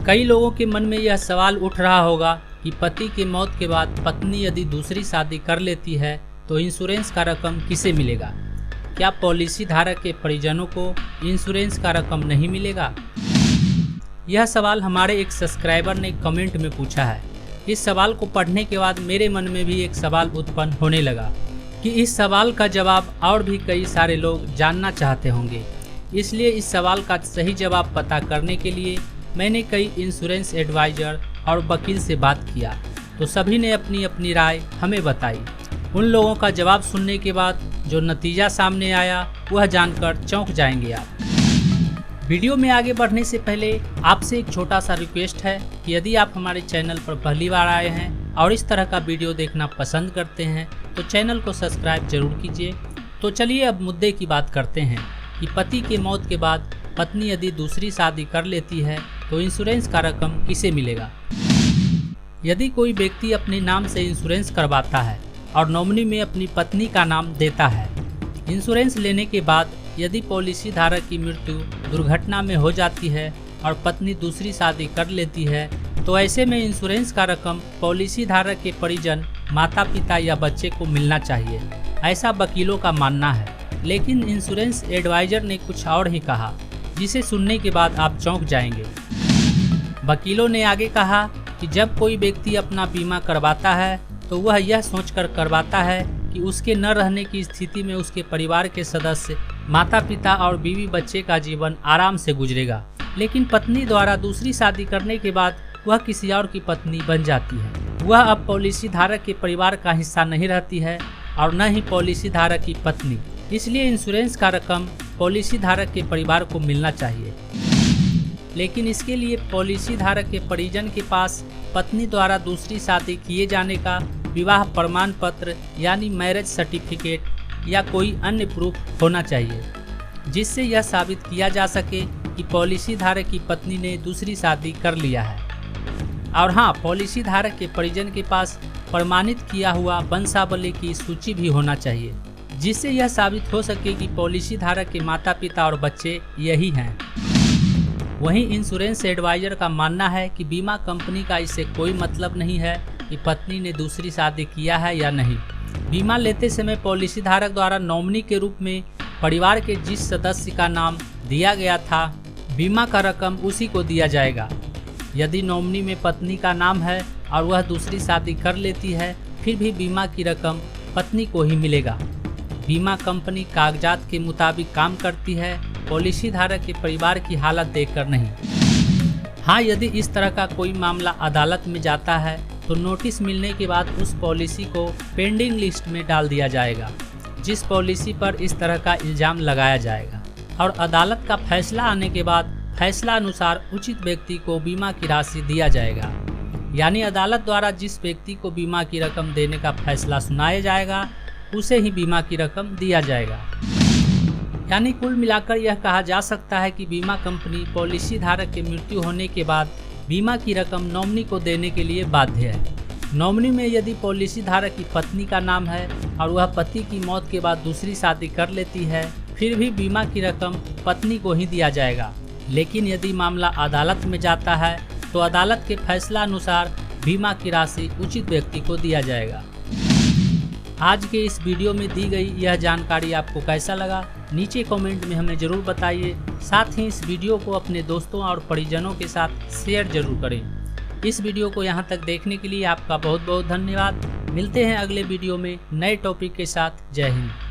कई लोगों के मन में यह सवाल उठ रहा होगा कि पति की मौत के बाद पत्नी यदि दूसरी शादी कर लेती है तो इंश्योरेंस का रकम किसे मिलेगा? क्या पॉलिसी धारक के परिजनों को इंश्योरेंस का रकम नहीं मिलेगा? यह सवाल हमारे एक सब्सक्राइबर ने कमेंट में पूछा है। इस सवाल को पढ़ने के बाद मेरे मन में भी एक सवाल उत्पन्न होने लगा कि इस सवाल का जवाब और भी कई सारे लोग जानना चाहते होंगे। इसलिए इस सवाल का सही जवाब पता करने के लिए मैंने कई इंश्योरेंस एडवाइजर और वकील से बात किया, तो सभी ने अपनी अपनी राय हमें बताई। उन लोगों का जवाब सुनने के बाद जो नतीजा सामने आया वह जानकर चौंक जाएंगे आप। वीडियो में आगे बढ़ने से पहले आपसे एक छोटा सा रिक्वेस्ट है कि यदि आप हमारे चैनल पर पहली बार आए हैं और इस तरह का वीडियो देखना पसंद करते हैं तो चैनल को सब्सक्राइब जरूर कीजिए। तो चलिए अब मुद्दे की बात करते हैं कि पति की मौत के बाद पत्नी यदि दूसरी शादी कर लेती है तो इंश्योरेंस का रकम किसे मिलेगा? यदि कोई व्यक्ति अपने नाम से इंश्योरेंस करवाता है और नॉमिनी में अपनी पत्नी का नाम देता है, इंश्योरेंस लेने के बाद यदि पॉलिसी धारक की मृत्यु दुर्घटना में हो जाती है और पत्नी दूसरी शादी कर लेती है तो ऐसे में इंश्योरेंस का रकम पॉलिसी धारक के परिजन, माता पिता या बच्चे को मिलना चाहिए, ऐसा वकीलों का मानना है। लेकिन इंश्योरेंस एडवाइजर ने कुछ और ही कहा, जिसे सुनने के बाद आप चौंक जाएंगे। वकीलों ने आगे कहा कि जब कोई व्यक्ति अपना बीमा करवाता है तो वह यह सोचकर करवाता है कि उसके न रहने की स्थिति में उसके परिवार के सदस्य, माता पिता और बीवी बच्चे का जीवन आराम से गुजरेगा। लेकिन पत्नी द्वारा दूसरी शादी करने के बाद वह किसी और की पत्नी बन जाती है। वह अब पॉलिसी धारक के परिवार का हिस्सा नहीं रहती है और न ही पॉलिसी धारक की पत्नी। इसलिए इंश्योरेंस का रकम पॉलिसी धारक के परिवार को मिलना चाहिए। लेकिन इसके लिए पॉलिसी धारक के परिजन के पास पत्नी द्वारा दूसरी शादी किए जाने का विवाह प्रमाण पत्र यानी मैरिज सर्टिफिकेट या कोई अन्य प्रूफ होना चाहिए, जिससे यह साबित किया जा सके कि पॉलिसी धारक की पत्नी ने दूसरी शादी कर लिया है। और हाँ, पॉलिसी धारक के परिजन के पास प्रमाणित किया हुआ वंशावली की सूची भी होना चाहिए, जिससे यह साबित हो सके कि पॉलिसी धारक के माता पिता और बच्चे यही हैं। वहीं इंश्योरेंस एडवाइजर का मानना है कि बीमा कंपनी का इससे कोई मतलब नहीं है कि पत्नी ने दूसरी शादी किया है या नहीं। बीमा लेते समय पॉलिसी धारक द्वारा नॉमिनी के रूप में परिवार के जिस सदस्य का नाम दिया गया था, बीमा का रकम उसी को दिया जाएगा। यदि नॉमिनी में पत्नी का नाम है और वह दूसरी शादी कर लेती है, फिर भी बीमा की रकम पत्नी को ही मिलेगा। बीमा कंपनी कागजात के मुताबिक काम करती है, पॉलिसी धारक के परिवार की हालत देखकर नहीं। हाँ, यदि इस तरह का कोई मामला अदालत में जाता है तो नोटिस मिलने के बाद उस पॉलिसी को पेंडिंग लिस्ट में डाल दिया जाएगा, जिस पॉलिसी पर इस तरह का इल्ज़ाम लगाया जाएगा। और अदालत का फैसला आने के बाद फैसला अनुसार उचित व्यक्ति को बीमा की राशि दिया जाएगा। यानी अदालत द्वारा जिस व्यक्ति को बीमा की रकम देने का फैसला सुनाया जाएगा उसे ही बीमा की रकम दिया जाएगा। यानी कुल मिलाकर यह कहा जा सकता है कि बीमा कंपनी पॉलिसी धारक की मृत्यु होने के बाद बीमा की रकम नॉमिनी को देने के लिए बाध्य है। नॉमिनी में यदि पॉलिसी धारक की पत्नी का नाम है और वह पति की मौत के बाद दूसरी शादी कर लेती है, फिर भी बीमा की रकम पत्नी को ही दिया जाएगा। लेकिन यदि मामला अदालत में जाता है तो अदालत के फैसला अनुसार बीमा की राशि उचित व्यक्ति को दिया जाएगा। आज के इस वीडियो में दी गई यह जानकारी आपको कैसा लगा, नीचे कमेंट में हमें ज़रूर बताइए। साथ ही इस वीडियो को अपने दोस्तों और परिजनों के साथ शेयर जरूर करें। इस वीडियो को यहाँ तक देखने के लिए आपका बहुत बहुत धन्यवाद। मिलते हैं अगले वीडियो में नए टॉपिक के साथ। जय हिंद।